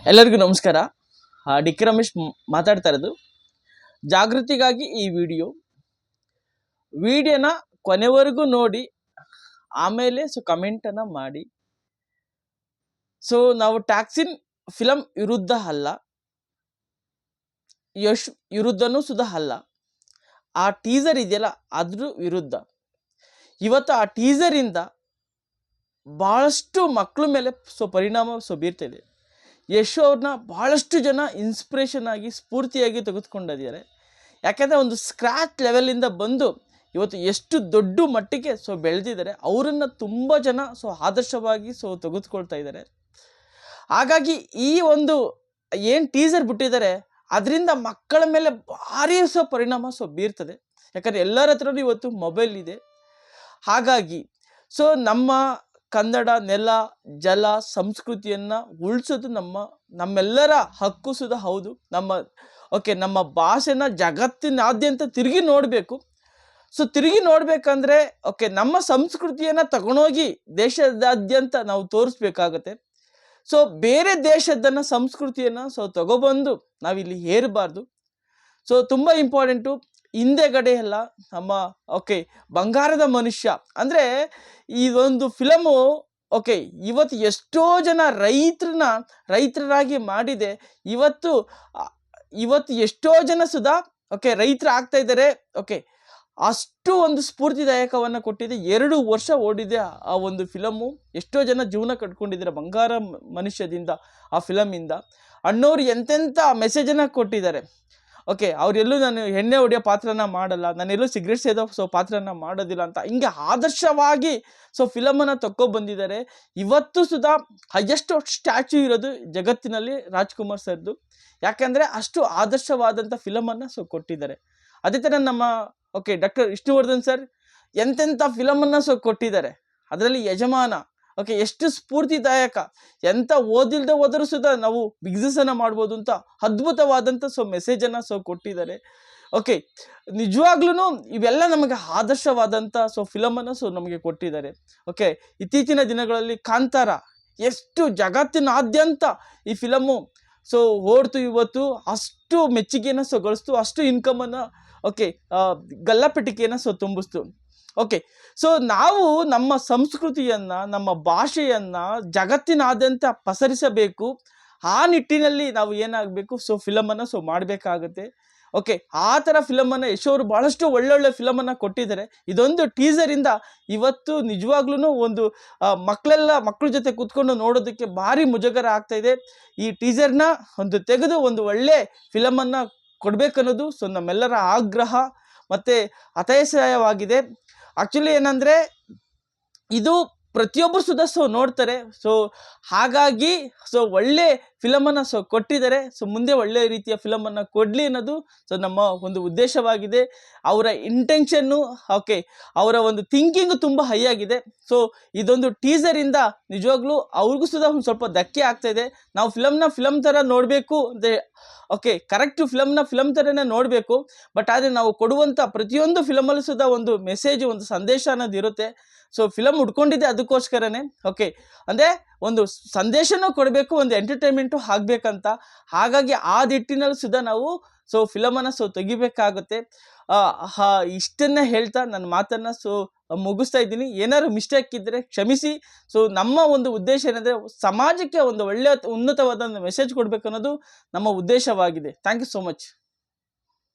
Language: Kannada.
ಎಲ್ಲರಿಗೂ ನಮಸ್ಕಾರ. ಡಿ ಕೆ ರಮೇಶ್ ಮಾತಾಡ್ತಾ ಇರೋದು. ಜಾಗೃತಿಗಾಗಿ ಈ ವಿಡಿಯೋನ ಕೊನೆವರೆಗೂ ನೋಡಿ, ಆಮೇಲೆ ಕಮೆಂಟನ್ನು ಮಾಡಿ. ನಾವು ಟ್ಯಾಕ್ಸಿನ್ ಫಿಲಮ್ ವಿರುದ್ಧ ಅಲ್ಲ, ಯಶ್ ವಿರುದ್ಧನೂ ಅಲ್ಲ. ಆ ಟೀಸರ್ ಇದೆಯಲ್ಲ ಅದ್ರ ವಿರುದ್ಧ. ಇವತ್ತು ಆ ಟೀಸರಿಂದ ಭಾಳಷ್ಟು ಮಕ್ಕಳ ಮೇಲೆ ಪರಿಣಾಮ ಬೀರ್ತಿದೆ. ಯಶ್ ಅವ್ರನ್ನ ಭಾಳಷ್ಟು ಜನ ಇನ್ಸ್ಪಿರೇಷನ್ ಆಗಿ ಸ್ಫೂರ್ತಿಯಾಗಿ ತೆಗೆದುಕೊಂಡಿದ್ದಾರೆ. ಯಾಕೆಂದರೆ ಒಂದು ಸ್ಕ್ರ್ಯಾಚ್ ಲೆವೆಲಿಂದ ಬಂದು ಇವತ್ತು ಎಷ್ಟು ದೊಡ್ಡ ಮಟ್ಟಿಗೆ ಬೆಳೆದಿದ್ದಾರೆ. ಅವರನ್ನು ತುಂಬ ಜನ ಆದರ್ಶವಾಗಿ ತೆಗೆದುಕೊಳ್ತಾ ಇದ್ದಾರೆ. ಹಾಗಾಗಿ ಈ ಒಂದು ಏನು ಟೀಸರ್ ಬಿಟ್ಟಿದ್ದಾರೆ ಅದರಿಂದ ಮಕ್ಕಳ ಮೇಲೆ ಭಾರಿ ಪರಿಣಾಮ ಬೀರ್ತದೆ. ಯಾಕಂದರೆ ಎಲ್ಲರ ಹತ್ರನೂ ಇವತ್ತು ಮೊಬೈಲ್ ಇದೆ. ಹಾಗಾಗಿ ನಮ್ಮ ಕನ್ನಡ ನೆಲ ಜಲ ಸಂಸ್ಕೃತಿಯನ್ನು ಉಳಿಸೋದು ನಮ್ಮೆಲ್ಲರ ಹಕ್ಕು ಹೌದು. ನಮ್ಮ ಭಾಷೆನ ಜಗತ್ತಿನಾದ್ಯಂತ ತಿರುಗಿ ನೋಡಬೇಕು. ತಿರುಗಿ ನೋಡಬೇಕಂದ್ರೆ ನಮ್ಮ ಸಂಸ್ಕೃತಿಯನ್ನು ತಗೊಂಡೋಗಿ ದೇಶದಾದ್ಯಂತ ನಾವು ತೋರಿಸ್ಬೇಕಾಗತ್ತೆ. ಬೇರೆ ದೇಶದನ್ನ ಸಂಸ್ಕೃತಿಯನ್ನು ತಗೊಬಂದು ನಾವಿಲ್ಲಿ ಹೇರಬಾರ್ದು. ತುಂಬ ಇಂಪಾರ್ಟೆಂಟು. ಹಿಂದೆಗಡೆ ಎಲ್ಲ ನಮ್ಮ ಬಂಗಾರದ ಮನುಷ್ಯ ಅಂದರೆ ಈ ಒಂದು ಫಿಲಮು ಇವತ್ತು ಎಷ್ಟೋ ಜನ ರೈತರಾಗಿ ಮಾಡಿದೆ. ಇವತ್ತು ಎಷ್ಟೋ ಜನ ರೈತರು ಆಗ್ತಾ ಇದ್ದಾರೆ. ಅಷ್ಟು ಒಂದು ಸ್ಫೂರ್ತಿದಾಯಕವನ್ನು ಕೊಟ್ಟಿದೆ. 2 ವರ್ಷ ಓಡಿದೆ ಆ ಒಂದು ಫಿಲಮು. ಎಷ್ಟೋ ಜನ ಜೀವನ ಕಟ್ಕೊಂಡಿದ್ದಾರೆ ಬಂಗಾರ ಮನುಷ್ಯದಿಂದ, ಆ ಫಿಲಮಿಂದ. ಅಣ್ಣವ್ರು ಎಂತೆಂಥ ಮೆಸೇಜನ್ನು ಕೊಟ್ಟಿದ್ದಾರೆ. ಅವರೆಲ್ಲೂ ನಾನು ಎಣ್ಣೆ ಹೊಡೆಯೋ ಪಾತ್ರನ ಮಾಡಲ್ಲ, ನಾನೆಲ್ಲೂ ಸಿಗರೇಟ್ ಸೇದೋ ಪಾತ್ರನ ಮಾಡೋದಿಲ್ಲ ಅಂತ ಹಿಂಗೆ ಆದರ್ಶವಾಗಿ ಫಿಲಮನ್ನು ತಗೊಬಂದಿದ್ದಾರೆ. ಇವತ್ತು ಹೈಯೆಸ್ಟ್ ಸ್ಟ್ಯಾಚ್ಯೂ ಇರೋದು ಜಗತ್ತಿನಲ್ಲಿ ರಾಜ್ಕುಮಾರ್ ಸರ್ದು. ಯಾಕೆಂದರೆ ಅಷ್ಟು ಆದರ್ಶವಾದಂಥ ಫಿಲಮನ್ನು ಕೊಟ್ಟಿದ್ದಾರೆ. ಅದೇ ಥರ ನಮ್ಮ ಡಾಕ್ಟರ್ ವಿಷ್ಣುವರ್ಧನ್ ಸರ್ ಎಂತೆಂಥ ಫಿಲಮನ್ನು ಕೊಟ್ಟಿದ್ದಾರೆ. ಅದರಲ್ಲಿ ಯಜಮಾನ ಎಷ್ಟು ಸ್ಫೂರ್ತಿದಾಯಕ. ಎಂಥ ಓದಿಲ್ದೆ ಹೋದರೂ ನಾವು ಬಿಸ್ನೆಸ್ಸನ್ನು ಮಾಡ್ಬೋದು ಅಂತ ಅದ್ಭುತವಾದಂಥ ಮೆಸೇಜನ್ನು ಕೊಟ್ಟಿದ್ದಾರೆ. ನಿಜವಾಗ್ಲೂ ಇವೆಲ್ಲ ನಮಗೆ ಆದರ್ಶವಾದಂಥ ಫಿಲಮನ್ನು ನಮಗೆ ಕೊಟ್ಟಿದ್ದಾರೆ. ಇತ್ತೀಚಿನ ದಿನಗಳಲ್ಲಿ ಕಾಂತಾರ ಎಷ್ಟು ಜಗತ್ತಿನಾದ್ಯಂತ ಈ ಫಿಲಮು ಓಡ್ತು. ಇವತ್ತು ಅಷ್ಟು ಮೆಚ್ಚುಗೆಯನ್ನು ಗಳಿಸ್ತು, ಅಷ್ಟು ಇನ್ಕಮನ್ನು ಗಲ್ಲಪೆಟ್ಟಿಗೆಯನ್ನು ತುಂಬಿಸ್ತು. ನಾವು ನಮ್ಮ ಸಂಸ್ಕೃತಿಯನ್ನು, ನಮ್ಮ ಭಾಷೆಯನ್ನು ಜಗತ್ತಿನಾದ್ಯಂತ ಪಸರಿಸಬೇಕು. ಆ ನಿಟ್ಟಿನಲ್ಲಿ ನಾವು ಏನಾಗಬೇಕು, ಫಿಲಮನ್ನು ಮಾಡಬೇಕಾಗತ್ತೆ. ಆ ಥರ ಫಿಲಮನ್ನು ಯಶೋರು ಭಾಳಷ್ಟು ಒಳ್ಳೊಳ್ಳೆ ಫಿಲಮನ್ನು ಕೊಟ್ಟಿದ್ದಾರೆ. ಇದೊಂದು ಟೀಸರಿಂದ ಇವತ್ತು ನಿಜವಾಗ್ಲೂ ಒಂದು ಮಕ್ಕಳ ಜೊತೆ ಕೂತ್ಕೊಂಡು ನೋಡೋದಕ್ಕೆ ಭಾರಿ ಮುಜುಗರ ಆಗ್ತಾಯಿದೆ. ಈ ಟೀಸರ್ನ ತೆಗೆದು ಒಂದು ಒಳ್ಳೆ ಫಿಲಮನ್ನು ಕೊಡಬೇಕನ್ನೋದು ನಮ್ಮೆಲ್ಲರ ಆಗ್ರಹ ಮತ್ತು ಅತಯಸಯವಾಗಿದೆ. ಆ್ಯಕ್ಚುಲಿ ಏನಂದರೆ ಇದು ಪ್ರತಿಯೊಬ್ಬರು ನೋಡ್ತಾರೆ. ಹಾಗಾಗಿ ಒಳ್ಳೆ ಫಿಲಮನ್ನು ಕೊಟ್ಟಿದ್ದಾರೆ. ಮುಂದೆ ಒಳ್ಳೆ ರೀತಿಯ ಫಿಲಮನ್ನು ಕೊಡಲಿ ಅನ್ನೋದು ನಮ್ಮ ಒಂದು ಉದ್ದೇಶವಾಗಿದೆ. ಅವರ ಇಂಟೆನ್ಷನ್ನು ಅವರ ಒಂದು ಥಿಂಕಿಂಗು ತುಂಬ ಹೈ ಆಗಿದೆ. ಇದೊಂದು ಟೀಸರಿಂದ ನಿಜವಾಗ್ಲೂ ಅವ್ರಿಗೂ ಒಂದು ಸ್ವಲ್ಪ ಧಕ್ಕೆ ಆಗ್ತಾಯಿದೆ. ನಾವು ಫಿಲಮ್ ಥರ ನೋಡಬೇಕು ಅಂದರೆ ಕರೆಕ್ಟು ಫಿಲಮ್ ಥರನೇ ನೋಡಬೇಕು. ಬಟ್ ಆದರೆ ನಾವು ಕೊಡುವಂಥ ಪ್ರತಿಯೊಂದು ಫಿಲಮಲ್ಲೂ ಒಂದು ಮೆಸೇಜ್, ಒಂದು ಸಂದೇಶ ಅನ್ನೋದು ಇರುತ್ತೆ. ಫಿಲಮ್ ಹುಡ್ಕೊಂಡಿದ್ದೆ ಅದಕ್ಕೋಸ್ಕರನೇ. ಅಂದರೆ ಒಂದು ಸಂದೇಶನೂ ಕೊಡಬೇಕು, ಒಂದು ಎಂಟರ್ಟೈನ್ಮೆಂಟು ಆಗಬೇಕಂತ. ಹಾಗಾಗಿ ಆ ನಿಟ್ಟಿನಲ್ಲಿ ನಾವು ಫಿಲಮನ್ನು ತೆಗಿಬೇಕಾಗುತ್ತೆ. ಇಷ್ಟನ್ನೇ ಹೇಳ್ತಾ ನನ್ನ ಮಾತನ್ನು ಮುಗಿಸ್ತಾ ಇದ್ದೀನಿ. ಏನಾದ್ರು ಮಿಸ್ಟೇಕ್ ಇದ್ದರೆ ಕ್ಷಮಿಸಿ. ನಮ್ಮ ಒಂದು ಉದ್ದೇಶ ಏನಂದರೆ ಸಮಾಜಕ್ಕೆ ಒಂದು ಒಳ್ಳೆಯ ಉನ್ನತವಾದ ಮೆಸೇಜ್ ಕೊಡಬೇಕು ಅನ್ನೋದು ನಮ್ಮ ಉದ್ದೇಶವಾಗಿದೆ. Thank you so much.